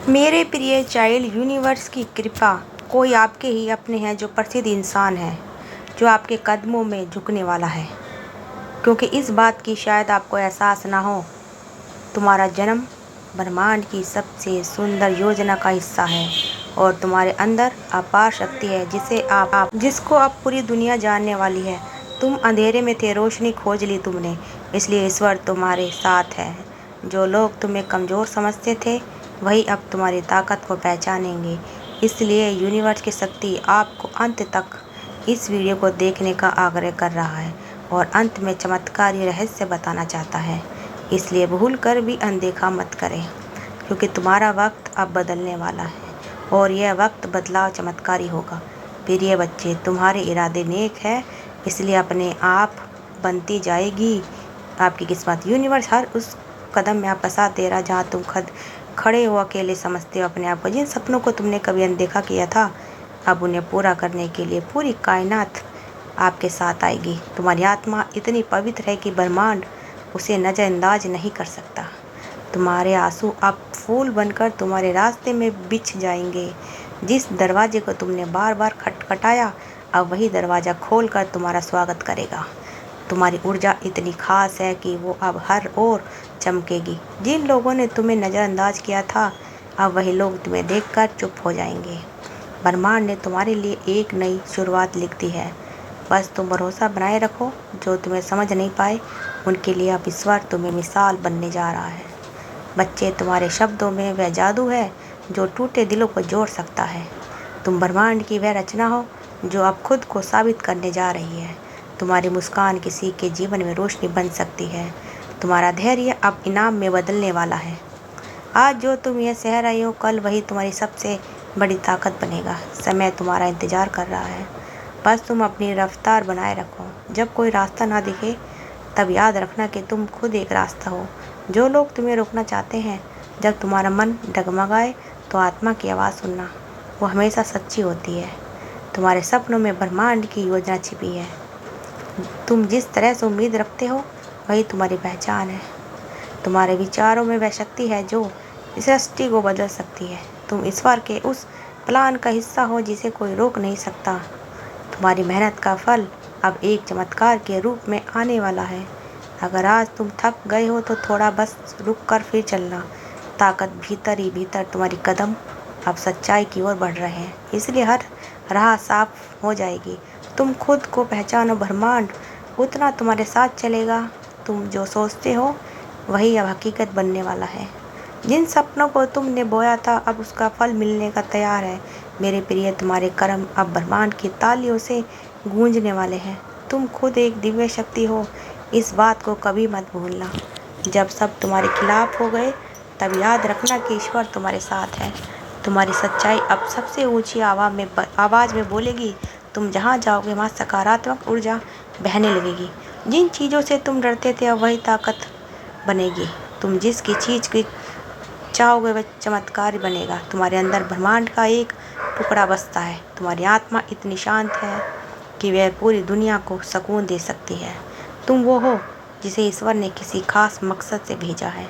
मेरे प्रिय child, universe की कृपा, कोई आपके ही अपने हैं जो प्रसिद्ध इंसान है जो आपके कदमों में झुकने वाला है। क्योंकि इस बात की शायद आपको एहसास ना हो, तुम्हारा जन्म ब्रह्मांड की सबसे सुंदर योजना का हिस्सा है और तुम्हारे अंदर अपार शक्ति है जिसको अब पूरी दुनिया जानने वाली है। तुम अंधेरे में थे, रोशनी खोज ली तुमने, इसलिए ईश्वर तुम्हारे साथ है। जो लोग तुम्हें कमज़ोर समझते थे वही अब तुम्हारी ताकत को पहचानेंगे। इसलिए यूनिवर्स की शक्ति आपको अंत तक इस वीडियो को देखने का आग्रह कर रहा है और अंत में चमत्कारी रहस्य बताना चाहता है। इसलिए भूल कर भी अनदेखा मत करें, क्योंकि तुम्हारा वक्त अब बदलने वाला है और यह वक्त बदलाव चमत्कारी होगा। प्रिय बच्चे, तुम्हारे इरादे नेक है, इसलिए अपने आप बनती जाएगी आपकी किस्मत। यूनिवर्स हर उस कदम में आपका साथ दे रहा जहाँ तुम खुद खड़े हो, अकेले समझते हो अपने आप को। जिन सपनों को तुमने कभी अनदेखा किया था, अब उन्हें पूरा करने के लिए पूरी कायनात आपके साथ आएगी। तुम्हारी आत्मा इतनी पवित्र है कि ब्रह्मांड उसे नज़रअंदाज नहीं कर सकता। तुम्हारे आंसू अब फूल बनकर तुम्हारे रास्ते में बिछ जाएंगे। जिस दरवाजे को तुमने बार बार खटखटाया, अब वही दरवाज़ा खोलकर तुम्हारा स्वागत करेगा। तुम्हारी ऊर्जा इतनी खास है कि वो अब हर ओर चमकेगी। जिन लोगों ने तुम्हें नज़रअंदाज किया था, अब वही लोग तुम्हें देखकर चुप हो जाएंगे। ब्रह्मांड ने तुम्हारे लिए एक नई शुरुआत लिख दी है, बस तुम भरोसा बनाए रखो। जो तुम्हें समझ नहीं पाए उनके लिए अब ईश्वर तुम्हें मिसाल बनने जा रहा है। बच्चे, तुम्हारे शब्दों में वह जादू है जो टूटे दिलों को जोड़ सकता है। तुम ब्रह्मांड की वह रचना हो जो अब खुद को साबित करने जा रही है। तुम्हारी मुस्कान किसी के जीवन में रोशनी बन सकती है। तुम्हारा धैर्य अब इनाम में बदलने वाला है। आज जो तुम यह सह रही हो, कल वही तुम्हारी सबसे बड़ी ताकत बनेगा। समय तुम्हारा इंतज़ार कर रहा है, बस तुम अपनी रफ्तार बनाए रखो। जब कोई रास्ता ना दिखे, तब याद रखना कि तुम खुद एक रास्ता हो। जो लोग तुम्हें रोकना चाहते हैं, जब तुम्हारा मन डगमगाए तो आत्मा की आवाज़ सुनना, वो हमेशा सच्ची होती है। तुम्हारे सपनों में ब्रह्मांड की योजना छिपी है। तुम जिस तरह से उम्मीद रखते हो वही तुम्हारी पहचान है। तुम्हारे विचारों में वह शक्ति है जो इस सृष्टि को बदल सकती है। तुम ईश्वर के उस प्लान का हिस्सा हो जिसे कोई रोक नहीं सकता। तुम्हारी मेहनत का फल अब एक चमत्कार के रूप में आने वाला है। अगर आज तुम थक गए हो तो थोड़ा बस रुक कर फिर चलना। ताकत भीतर ही भीतर, तुम्हारी कदम अब सच्चाई की ओर बढ़ रहे हैं, इसलिए हर राह साफ हो जाएगी। तुम खुद को पहचानो, ब्रह्मांड उतना तुम्हारे साथ चलेगा। तुम जो सोचते हो वही अब हकीकत बनने वाला है। जिन सपनों को तुमने बोया था, अब उसका फल मिलने का तैयार है। मेरे प्रिय, तुम्हारे कर्म अब ब्रह्मांड की तालियों से गूंजने वाले हैं। तुम खुद एक दिव्य शक्ति हो, इस बात को कभी मत भूलना। जब सब तुम्हारे खिलाफ हो गए, तब याद रखना कि ईश्वर तुम्हारे साथ है। तुम्हारी सच्चाई अब सबसे ऊंची आवाज़ में बोलेगी। तुम जहाँ जाओगे वहाँ सकारात्मक ऊर्जा बहने लगेगी। जिन चीज़ों से तुम डरते थे, अब वही ताकत बनेगी। तुम जिसकी चीज़ की चाहोगे वह चमत्कार बनेगा। तुम्हारे अंदर ब्रह्मांड का एक टुकड़ा बसता है। तुम्हारी आत्मा इतनी शांत है कि वह पूरी दुनिया को सुकून दे सकती है। तुम वो हो जिसे ईश्वर ने किसी खास मकसद से भेजा है।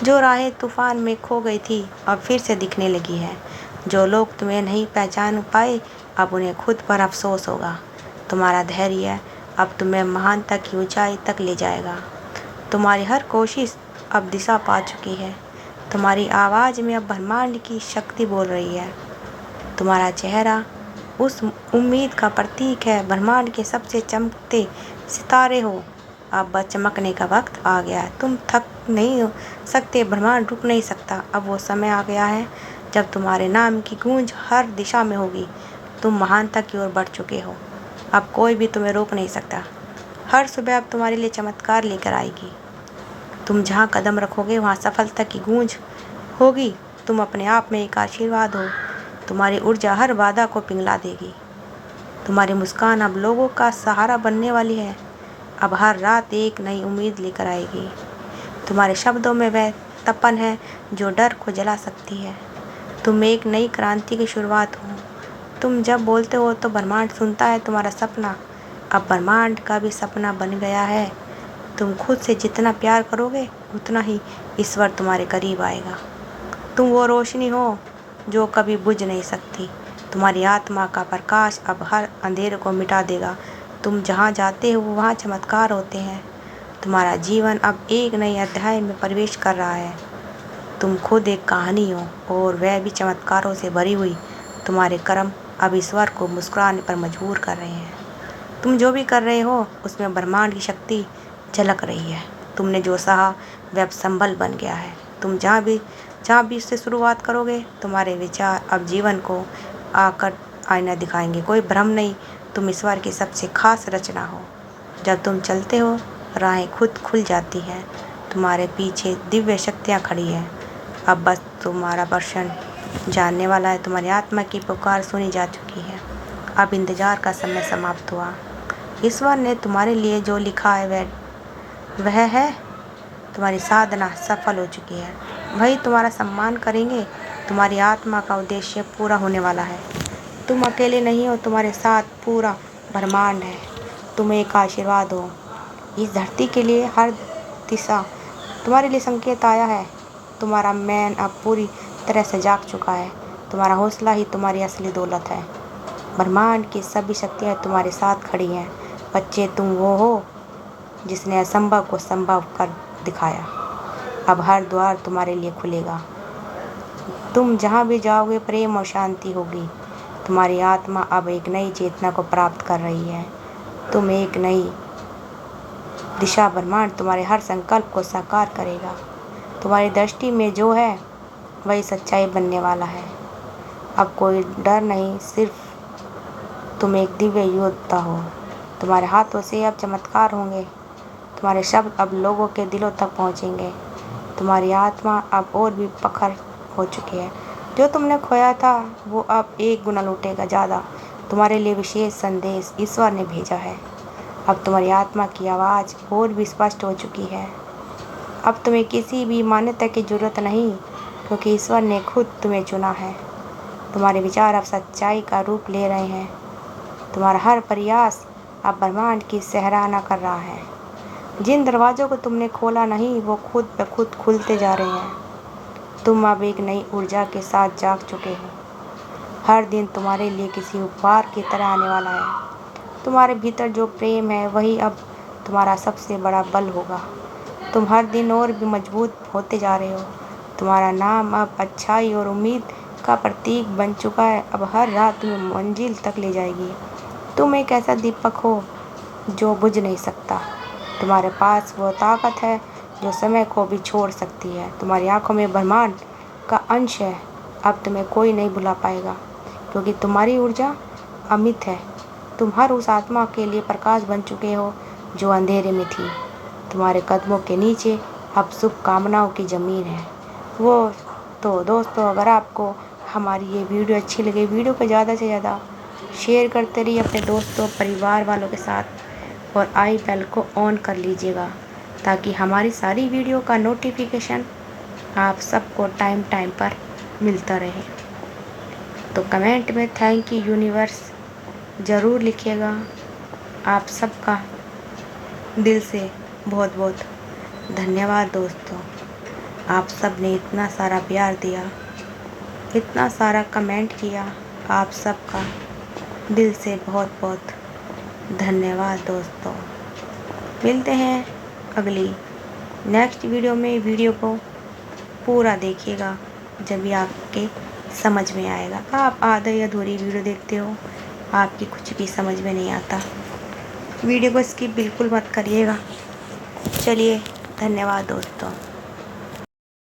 जो राहें तूफान में खो गई थी, अब फिर से दिखने लगी है। जो लोग तुम्हें नहीं पहचान पाए, अब उन्हें खुद पर अफसोस होगा। तुम्हारा धैर्य अब तुम्हें महानता की ऊंचाई तक ले जाएगा। तुम्हारी हर कोशिश अब दिशा पा चुकी है। तुम्हारी आवाज़ में अब ब्रह्मांड की शक्ति बोल रही है। तुम्हारा चेहरा उस उम्मीद का प्रतीक है। ब्रह्मांड के सबसे चमकते सितारे हो, अब बस चमकने का वक्त आ गया है। तुम थक नहीं हो सकते, ब्रह्मांड रुक नहीं सकता। अब वो समय आ गया है जब तुम्हारे नाम की गूंज हर दिशा में होगी। तुम महानता की ओर बढ़ चुके हो, अब कोई भी तुम्हें रोक नहीं सकता। हर सुबह अब तुम्हारे लिए चमत्कार लेकर आएगी। तुम जहाँ कदम रखोगे वहाँ सफलता की गूंज होगी। तुम अपने आप में एक आशीर्वाद हो। तुम्हारी ऊर्जा हर बाधा को पिघला देगी। तुम्हारी मुस्कान अब लोगों का सहारा बनने वाली है। अब हर रात एक नई उम्मीद लेकर आएगी। तुम्हारे शब्दों में वह तपन है जो डर को जला सकती है। तुम एक नई क्रांति की शुरुआत हो। तुम जब बोलते हो तो ब्रह्मांड सुनता है तुम्हारा सपना। अब ब्रह्मांड का भी सपना बन गया है। तुम खुद से जितना प्यार करोगे, उतना ही ईश्वर तुम्हारे करीब आएगा। तुम वो रोशनी हो जो कभी बुझ नहीं सकती। तुम्हारी आत्मा का प्रकाश अब हर अंधेरे को मिटा देगा। तुम जहाँ जाते हो वहाँ चमत्कार होते हैं। तुम्हारा जीवन अब एक नए अध्याय में प्रवेश कर रहा है। तुम खुद एक कहानी हो और वह भी चमत्कारों से भरी हुई। तुम्हारे कर्म अब ईश्वर को मुस्कुराने पर मजबूर कर रहे हैं। तुम जो भी कर रहे हो उसमें ब्रह्मांड की शक्ति झलक रही है। तुमने जो सहा वह अब संबल बन गया है। तुम जहाँ भी इससे शुरुआत करोगे, तुम्हारे विचार अब जीवन को आकर आईना दिखाएंगे। कोई भ्रम नहीं, तुम ईश्वर की सबसे खास रचना हो। जब तुम चलते हो, राहें खुद खुल जाती हैं। तुम्हारे पीछे दिव्य शक्तियाँ खड़ी हैं। अब बस तुम्हारा दर्शन जानने वाला है। तुम्हारी आत्मा की पुकार सुनी जा चुकी है। अब इंतजार का समय समाप्त हुआ। ईश्वर ने तुम्हारे लिए जो लिखा है वह है। तुम्हारी साधना सफल हो चुकी है। वही तुम्हारा सम्मान करेंगे। तुम्हारी आत्मा का उद्देश्य पूरा होने वाला है। तुम अकेले नहीं हो, तुम्हारे साथ पूरा ब्रह्मांड है। तुम एक आशीर्वाद हो। इस धरती के लिए हर दिशा तुम्हारे लिए संकेत आया है। तुम्हारा मैन अब पूरी तरह से जाग चुका है। तुम्हारा हौसला ही तुम्हारी असली दौलत है। ब्रह्मांड की सभी शक्तियाँ तुम्हारे साथ खड़ी हैं। बच्चे, तुम वो हो जिसने असंभव को संभव कर दिखाया। अब हर द्वार तुम्हारे लिए खुलेगा। तुम जहाँ भी जाओगे प्रेम और शांति होगी। तुम्हारी आत्मा अब एक नई चेतना को प्राप्त कर रही है। तुम एक नई दिशा, ब्रह्मांड तुम्हारे हर संकल्प को साकार करेगा। तुम्हारी दृष्टि में जो है वही सच्चाई बनने वाला है। अब कोई डर नहीं, सिर्फ तुम एक दिव्य योद्धा हो। तुम्हारे हाथों से अब चमत्कार होंगे। तुम्हारे शब्द अब लोगों के दिलों तक पहुंचेंगे। तुम्हारी आत्मा अब और भी प्रखर हो चुकी है। जो तुमने खोया था वो अब 1 गुना लौटेगा ज़्यादा। तुम्हारे लिए विशेष संदेश ईश्वर ने भेजा है। अब तुम्हारी आत्मा की आवाज़ और भी स्पष्ट हो चुकी है। अब तुम्हें किसी भी मान्यता की जरूरत नहीं, क्योंकि ईश्वर ने खुद तुम्हें चुना है। तुम्हारे विचार अब सच्चाई का रूप ले रहे हैं। तुम्हारा हर प्रयास अब ब्रह्मांड की सराहना कर रहा है। जिन दरवाज़ों को तुमने खोला नहीं वो खुद ब खुद खुलते जा रहे हैं। तुम अब एक नई ऊर्जा के साथ जाग चुके हो। हर दिन तुम्हारे लिए किसी उपहार की तरह आने वाला है। तुम्हारे भीतर जो प्रेम है वही अब तुम्हारा सबसे बड़ा बल होगा। तुम हर दिन और भी मजबूत होते जा रहे हो। तुम्हारा नाम अब अच्छाई और उम्मीद का प्रतीक बन चुका है। अब हर रात तुम्हें मंजिल तक ले जाएगी। तुम एक ऐसा दीपक हो जो बुझ नहीं सकता। तुम्हारे पास वो ताकत है जो समय को भी छोड़ सकती है। तुम्हारी आंखों में ब्रह्मांड का अंश है। अब तुम्हें कोई नहीं भुला पाएगा, क्योंकि तुम्हारी ऊर्जा अमित है। तुम हर उस आत्मा के लिए प्रकाश बन चुके हो जो अंधेरे में थी। तुम्हारे कदमों के नीचे अब शुभकामनाओं की ज़मीन है। तो दोस्तों, अगर आपको हमारी ये वीडियो अच्छी लगे, वीडियो को ज़्यादा से ज़्यादा शेयर करते रहिए अपने दोस्तों परिवार वालों के साथ, और आई बेल को ऑन कर लीजिएगा ताकि हमारी सारी वीडियो का नोटिफिकेशन आप सबको टाइम पर मिलता रहे। तो कमेंट में थैंक यू यूनिवर्स ज़रूर लिखिएगा। आप सबका दिल से बहुत बहुत धन्यवाद दोस्तों। आप सब ने इतना सारा प्यार दिया, इतना सारा कमेंट किया। आप सबका दिल से बहुत बहुत धन्यवाद दोस्तों। मिलते हैं अगली नेक्स्ट वीडियो में। वीडियो को पूरा देखिएगा, जब भी आपके समझ में आएगा। आप आधी अधूरी वीडियो देखते हो, आपकी कुछ भी समझ में नहीं आता। वीडियो को स्किप बिल्कुल मत करिएगा। चलिए, धन्यवाद दोस्तों।